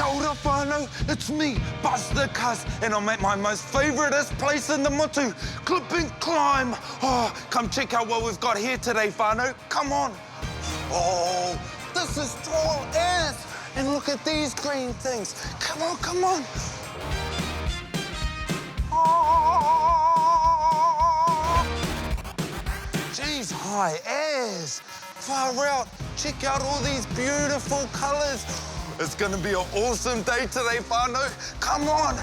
Kia ora whānau, it's me, Buzz the Cuz, and I'm at my most favouriteest place in the motu, Clip and Climb. Oh, come check out what we've got here today, whānau. Come on. Oh, this is tall as. And look at these green things. Come on, come on. Oh. Geez, high as. Far out. Check out all these beautiful colours. It's going to be an awesome day today, whānau. Come on.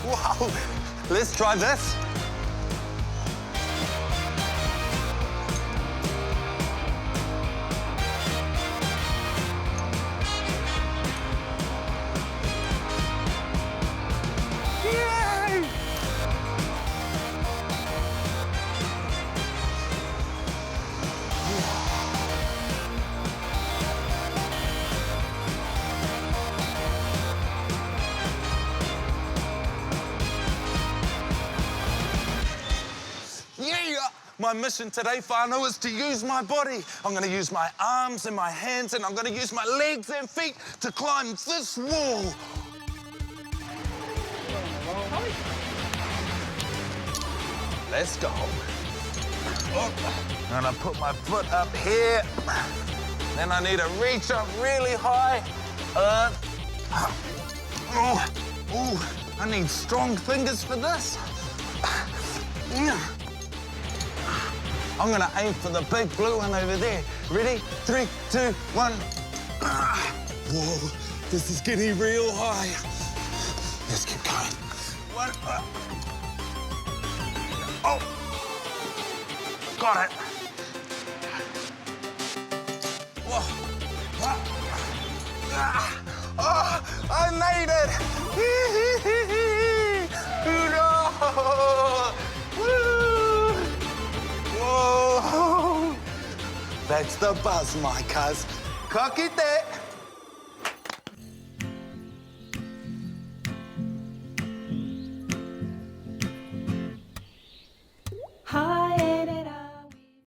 Wow. Let's try this. Yay! Yeah! My mission today, whānau, is to use my body. I'm going to use my arms and my hands, and I'm going to use my legs and feet to climb this wall. Let's go. Oh, I'm going to put my foot up here. Then I need to reach up really high. Oh, I need strong fingers for this. Yeah. I'm gonna aim for the big blue one over there. Ready? 3, 2, 1. Whoa, this is getting real high. Let's keep going. 1. Oh, got it. Whoa. Oh, I made it. No. Woo. Whoa! That's the Buzz, my cuz. Ka kite!